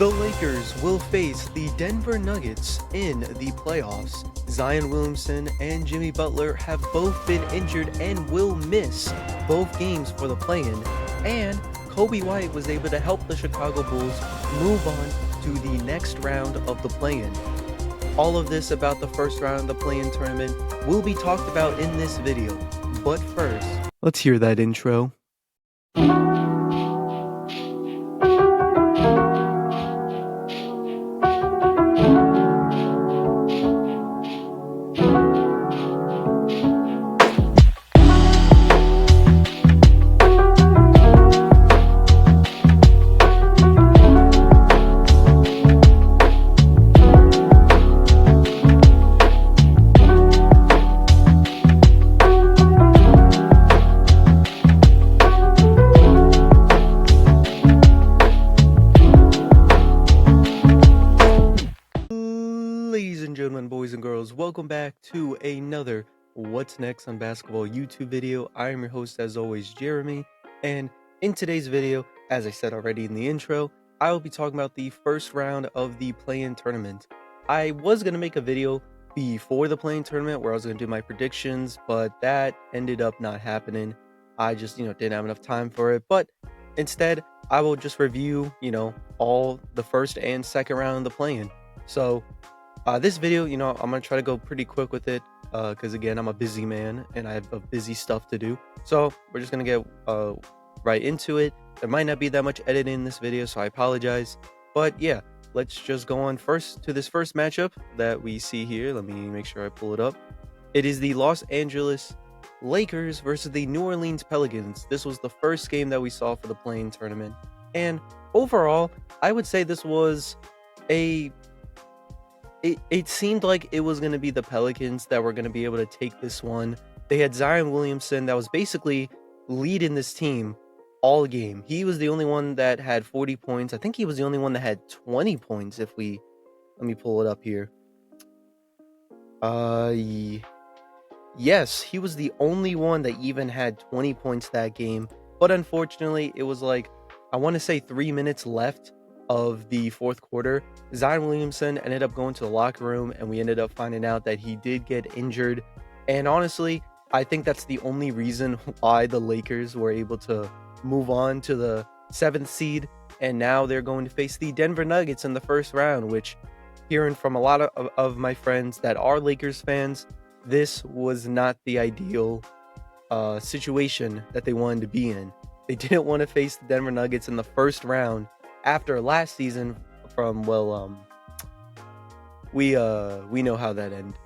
The Lakers will face the Denver Nuggets in the playoffs. Zion Williamson and Jimmy Butler have both been injured and will miss both games for the play-in. And Kobe White was able to help the Chicago Bulls move on to the next round of the play-in. All of this about the first round of the play-in tournament will be talked about in this video. But first, let's hear that intro. Ladies and gentlemen, boys and girls, welcome back to another What's Next on Basketball YouTube video. I am your host, as always, Jeremy, and in today's video, as I said already in the intro, I will be talking about the first round of the play-in tournament. I was going to make a video before the play-in tournament where I was going to do my predictions, but that ended up not happening. I just, didn't have enough time for it, but instead, I will just review, all the first and second round of the play-in. So, this video, I'm going to try to go pretty quick with it because, again, I'm a busy man and I have busy stuff to do. So we're just going to get right into it. There might not be that much editing in this video, so I apologize. But yeah, let's just go on first to this first matchup that we see here. Let me make sure I pull it up. It is the Los Angeles Lakers versus the New Orleans Pelicans. This was the first game that we saw for the play-in tournament. And overall, I would say this was It seemed like it was going to be the Pelicans that were going to be able to take this one. They had Zion Williamson that was basically leading this team all game. He was the only one that had 40 points. I think he was the only one that had 20 points let me pull it up here. Yes, he was the only one that even had 20 points that game. But unfortunately, it was like, I want to say 3 minutes left of the fourth quarter. Zion Williamson ended up going to the locker room and we ended up finding out that he did get injured. And honestly, I think that's the only reason why the Lakers were able to move on to the 7th seed. And now they're going to face the Denver Nuggets in the first round, which, hearing from a lot of my friends that are Lakers fans, this was not the ideal situation that they wanted to be in. They didn't want to face the Denver Nuggets in the first round after last season from, we know how that ended,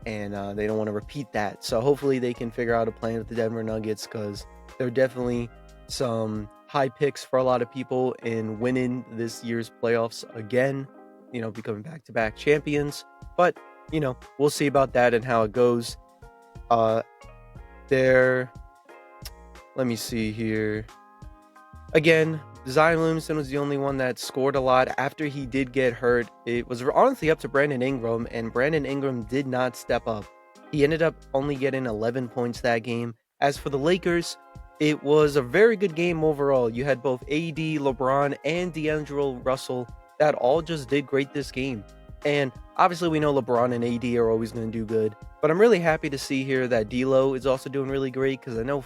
and they don't want to repeat that. So hopefully they can figure out a plan with the Denver Nuggets, because they're definitely some high picks for a lot of people in winning this year's playoffs again, becoming back-to-back champions. But we'll see about that and how it goes. Let me see here. Again, Zion Williamson was the only one that scored a lot. After he did get hurt, it was honestly up to Brandon Ingram, and Brandon Ingram did not step up. He ended up only getting 11 points that game. As for the Lakers, it was a very good game overall. You had both AD, LeBron, and D'Angelo Russell that all just did great this game. And obviously we know LeBron and AD are always going to do good, but I'm really happy to see here that D'Lo is also doing really great, because I know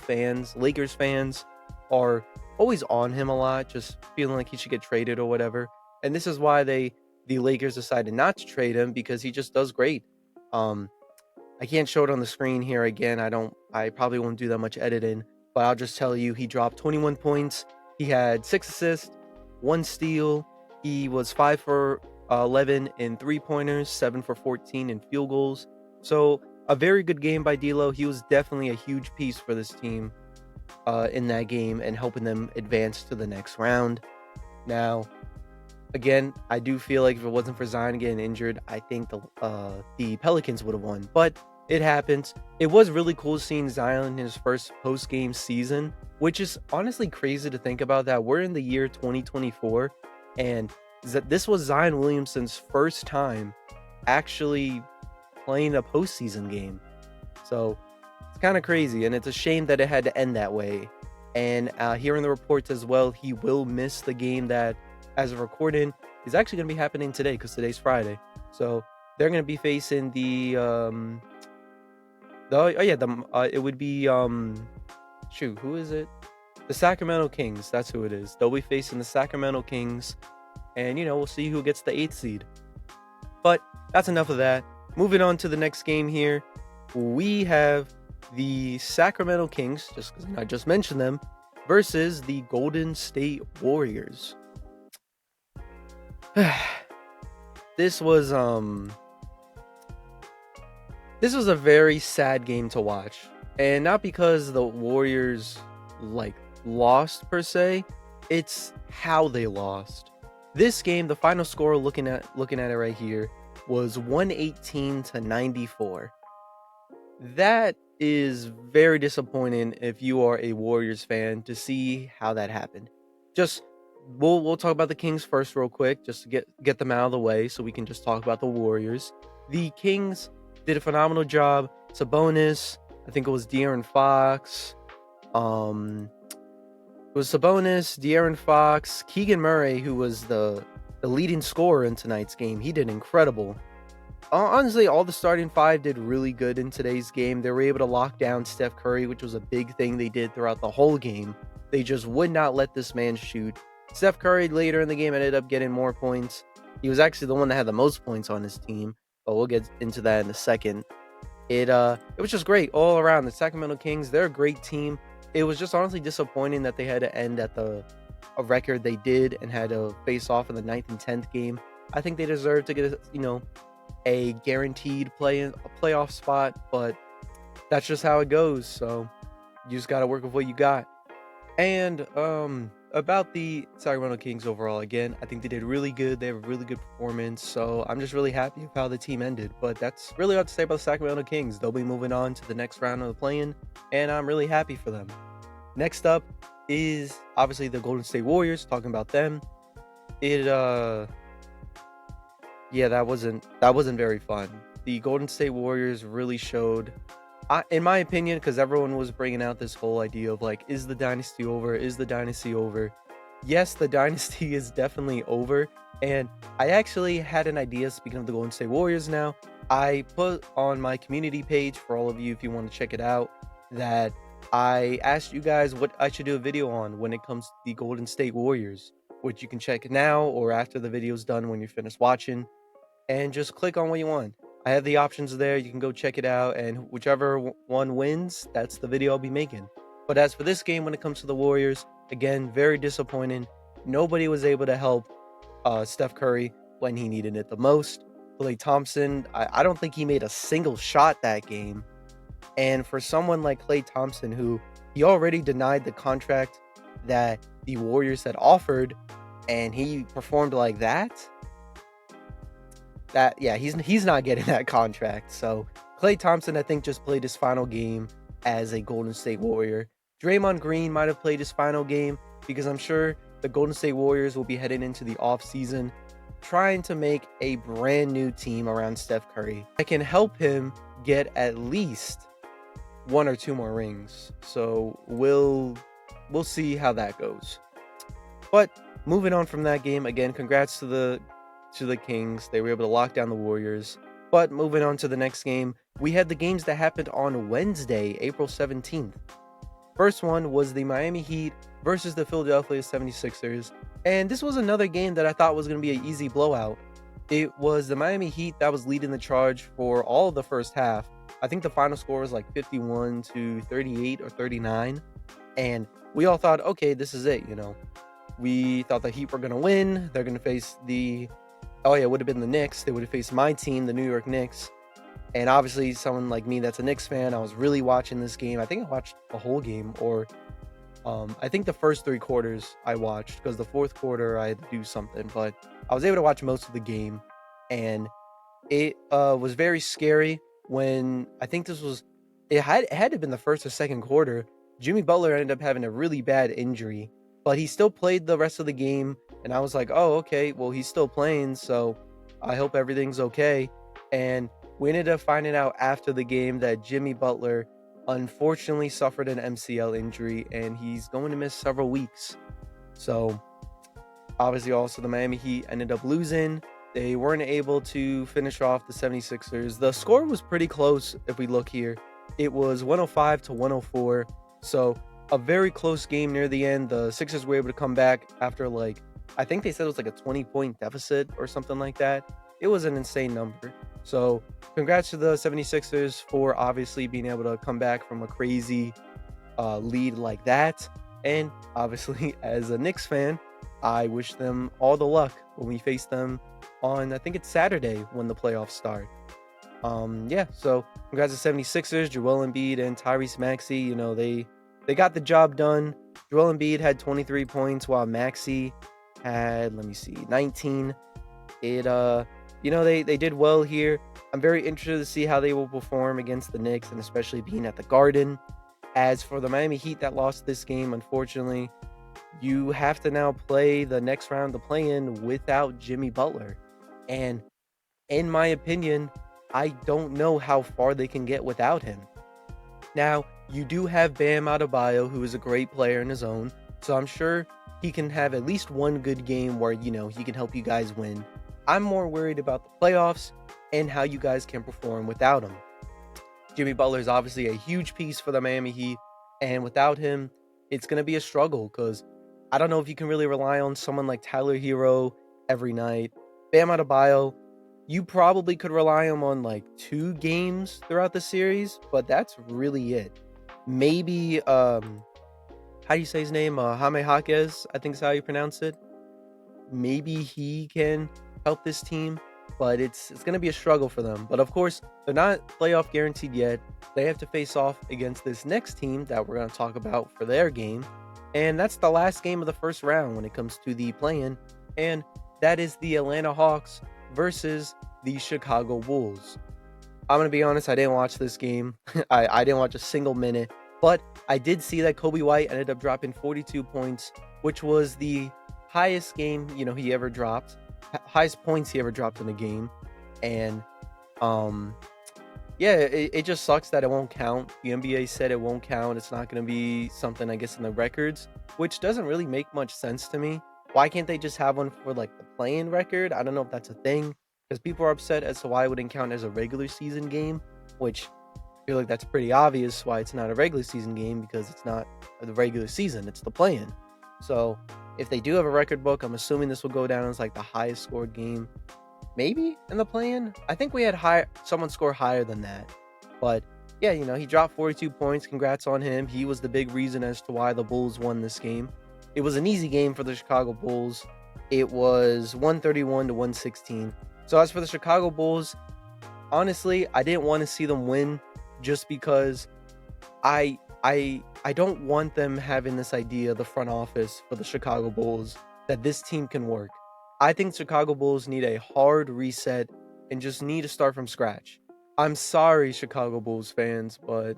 Lakers fans are always on him a lot, just feeling like he should get traded or whatever. And this is why the Lakers decided not to trade him, because he just does great. I can't show it on the screen here again. I probably won't do that much editing, but I'll just tell you, he dropped 21 points. He had 6 assists, 1 steal. He was 5 for 11 in 3-pointers, 7 for 14 in field goals. So a very good game by D'Lo. He was definitely a huge piece for this team in that game and helping them advance to the next round. Now, again, I do feel like if it wasn't for Zion getting injured, I think the Pelicans would have won, but it happens. It was really cool seeing Zion in his first post-game season, which is honestly crazy to think about, that we're in the year 2024 and this was Zion Williamson's first time actually playing a postseason game. So it's kind of crazy, and it's a shame that it had to end that way. And hearing the reports as well, he will miss the game that as of recording, is actually going to be happening today because today's Friday. So they're going to be facing it would be shoot, who is it? The Sacramento Kings. That's who it is. They'll be facing the Sacramento Kings, and we'll see who gets the 8th seed. But that's enough of that. Moving on to the next game here, we have the Sacramento Kings, just because I just mentioned them, versus the Golden State Warriors. This was a very sad game to watch, and not because the Warriors lost per se, it's how they lost. This game, the final score, looking at it right here, was 118-94. That is very disappointing if you are a Warriors fan to see how that happened. Just we'll talk about the Kings first real quick, just to get them out of the way, so we can just talk about the Warriors. The Kings did a phenomenal job. Sabonis, I think it was De'Aaron Fox. It was Sabonis, De'Aaron Fox, Keegan Murray, who was the leading scorer in tonight's game. He did incredible. Honestly, all the starting five did really good in today's game. They were able to lock down Steph Curry, which was a big thing they did throughout the whole game. They just would not let this man shoot. Steph Curry later in the game ended up getting more points. He was actually the one that had the most points on his team, but we'll get into that in a second. It was just great all around. The Sacramento Kings, they're a great team. It was just honestly disappointing that they had to end at a record they did and had to face off in the 9th and 10th game. I think they deserve to get a guaranteed playoff spot, but that's just how it goes. So you just got to work with what you got. And about the Sacramento Kings overall, again, I think they did really good. They have a really good performance, so I'm just really happy with how the team ended. But that's really all to say about the Sacramento Kings. They'll be moving on to the next round of the play-in, and I'm really happy for them. Next up is obviously the Golden State Warriors. Talking about them, that wasn't very fun. The Golden State Warriors really showed, in my opinion, because everyone was bringing out this whole idea of is the dynasty over? Is the dynasty over? Yes, the dynasty is definitely over. And I actually had an idea, speaking of the Golden State Warriors now, I put on my community page for all of you if you want to check it out, that I asked you guys what I should do a video on when it comes to the Golden State Warriors, which you can check now or after the video's done when you're finished watching, and just click on what you want. I have the options there. You can go check it out, and whichever one wins, that's the video I'll be making. But as for this game, when it comes to the Warriors, again, very disappointing. Nobody was able to help Steph Curry when he needed it the most. Klay Thompson, I don't think he made a single shot that game. And for someone like Klay Thompson, who he already denied the contract that the Warriors had offered, and he performed like that, he's not getting that contract. So Klay Thompson, I think, just played his final game as a Golden State Warrior. Draymond Green might have played his final game, because I'm sure the Golden State Warriors will be heading into the offseason trying to make a brand new team around Steph Curry that can help him get at least 1 or 2 more rings. So we'll see how that goes. But moving on from that game, again, congrats to the Kings. They were able to lock down the Warriors. But moving on to the next game, we had the games that happened on Wednesday, April 17th. First one was the Miami Heat versus the Philadelphia 76ers. And this was another game that I thought was going to be an easy blowout. It was the Miami Heat that was leading the charge for all of the first half. I think the final score was 51-38 or 39. And we all thought, okay, this is it, We thought the Heat were going to win. They're going to face it would have been the Knicks. They would have faced my team, the New York Knicks. And obviously, someone like me that's a Knicks fan, I was really watching this game. I think I watched the whole game, or I think the first 3 quarters I watched, because the fourth quarter I had to do something. But I was able to watch most of the game, and it was very scary when I think it had to have been the first or second quarter. Jimmy Butler ended up having a really bad injury, but he still played the rest of the game. And I was like, oh, okay, well, he's still playing, so I hope everything's okay. And we ended up finding out after the game that Jimmy Butler unfortunately suffered an MCL injury, and he's going to miss several weeks. So Obviously, also the Miami Heat ended up losing. They weren't able to finish off the 76ers. The score was pretty close if we look here. It was 105 to 104. So, a very close game near the end. The Sixers were able to come back after, like, I think they said it was like a 20-point deficit or something like that. It was an insane number. So, congrats to the 76ers for obviously being able to come back from a crazy lead like that. And obviously, as a Knicks fan, I wish them all the luck when we face them on, I think it's Saturday when the playoffs start. Yeah, so congrats to 76ers, Joel Embiid and Tyrese Maxey. You know, they got the job done. Joel Embiid had 23 points while Maxey had, let me see, 19. It you know, they did well here. I'm very interested to see how they will perform against the Knicks, and especially being at the Garden. As for the Miami Heat that lost this game, unfortunately, you have to now play the next round to play in without Jimmy Butler. And in my opinion, I don't know how far they can get without him. Now, you do have Bam Adebayo, who is a great player in his own, so I'm sure he can have at least one good game where, you know, he can help you guys win. I'm more worried about the playoffs and how you guys can perform without him. Jimmy Butler is obviously a huge piece for the Miami Heat, and without him, it's going to be a struggle because I don't know if you can really rely on someone like Tyler Hero every night. Bam Adebayo, you probably could rely on like 2 games throughout the series, but that's really it. Maybe how do you say his name? Jaime Jaquez, I think is how you pronounce it. Maybe he can help this team, but it's going to be a struggle for them. But of course, they're not playoff guaranteed yet. They have to face off against this next team that we're going to talk about for their game, and that's the last game of the first round when it comes to the play-in, and that is the Atlanta Hawks versus the Chicago Bulls. I'm gonna be honest, I didn't watch this game. I didn't watch a single minute, but I did see that Kobe White ended up dropping 42 points, which was the highest game, you know, he ever dropped, highest points he ever dropped in a game. And um yeah, it just sucks that it won't count. The NBA said it won't count. It's not going to be something, I guess, in the records, which doesn't really make much sense to me. Why can't they just have one for like the playing record? I don't know if that's a thing because people are upset as to why it wouldn't count as a regular season game, which I feel like that's pretty obvious why it's not a regular season game because it's not the regular season, it's the playing. So if they do have a record book, I'm assuming this will go down as like the highest scored game maybe in the play-in. I think we had someone score higher than that. But yeah, you know, he dropped 42 points. Congrats on him. He was the big reason as to why the Bulls won this game. It was an easy game for the Chicago Bulls. It was 131 to 116. So as for the Chicago Bulls, honestly, I didn't want to see them win just because I don't want them having this idea, the front office for the Chicago Bulls, that this team can work. I think Chicago Bulls need a hard reset and just need to start from scratch. I'm sorry, Chicago Bulls fans, but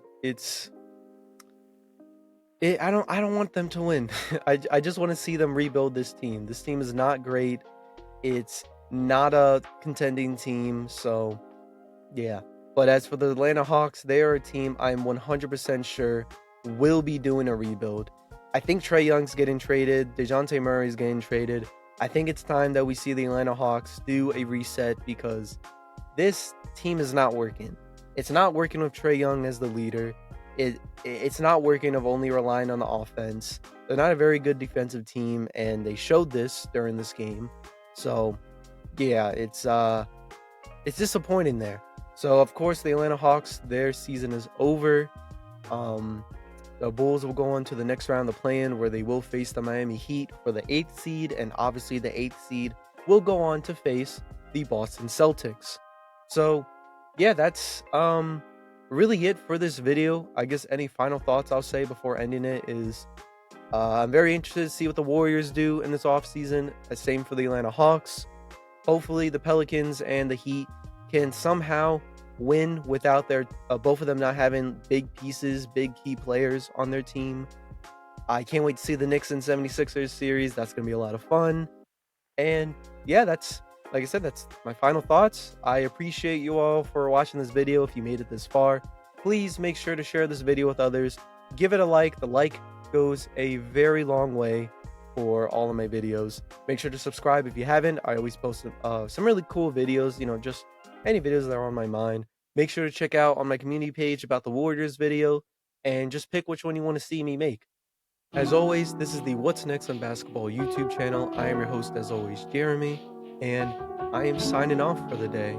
I don't want them to win. I just want to see them rebuild this team. This team is not great. It's not a contending team, so yeah. But as for the Atlanta Hawks, they are a team I'm 100% sure will be doing a rebuild. I think Trae Young's getting traded. DeJounte Murray's getting traded. I think it's time that we see the Atlanta Hawks do a reset because this team is not working. It's not working with Trae Young as the leader. It's not working of only relying on the offense. They're not a very good defensive team, and they showed this during this game. So yeah, it's disappointing there. So of course the Atlanta Hawks, their season is over. The Bulls will go on to the next round of the play-in where they will face the Miami Heat for the 8th seed, and obviously the 8th seed will go on to face the Boston Celtics. So yeah, that's really it for this video. I guess any final thoughts I'll say before ending it is I'm very interested to see what the Warriors do in this offseason. Same for the Atlanta Hawks. Hopefully the Pelicans and the Heat can somehow win without their both of them not having big pieces, big key players on their team. I can't wait to see the Knicks and 76ers series. That's going to be a lot of fun. And yeah, that's, like I said, that's my final thoughts. I appreciate you all for watching this video. If you made it this far, please make sure to share this video with others. Give it a like. The like goes a very long way for all of my videos. Make sure to subscribe if you haven't. I always post some really cool videos, just any videos that are on my mind. Make sure to check out on my community page about the Warriors video and just pick which one you want to see me make. As always, this is the What's Next on Basketball YouTube channel. I am your host, as always, Jeremy, and I am signing off for the day.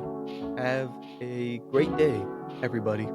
Have a great day, everybody.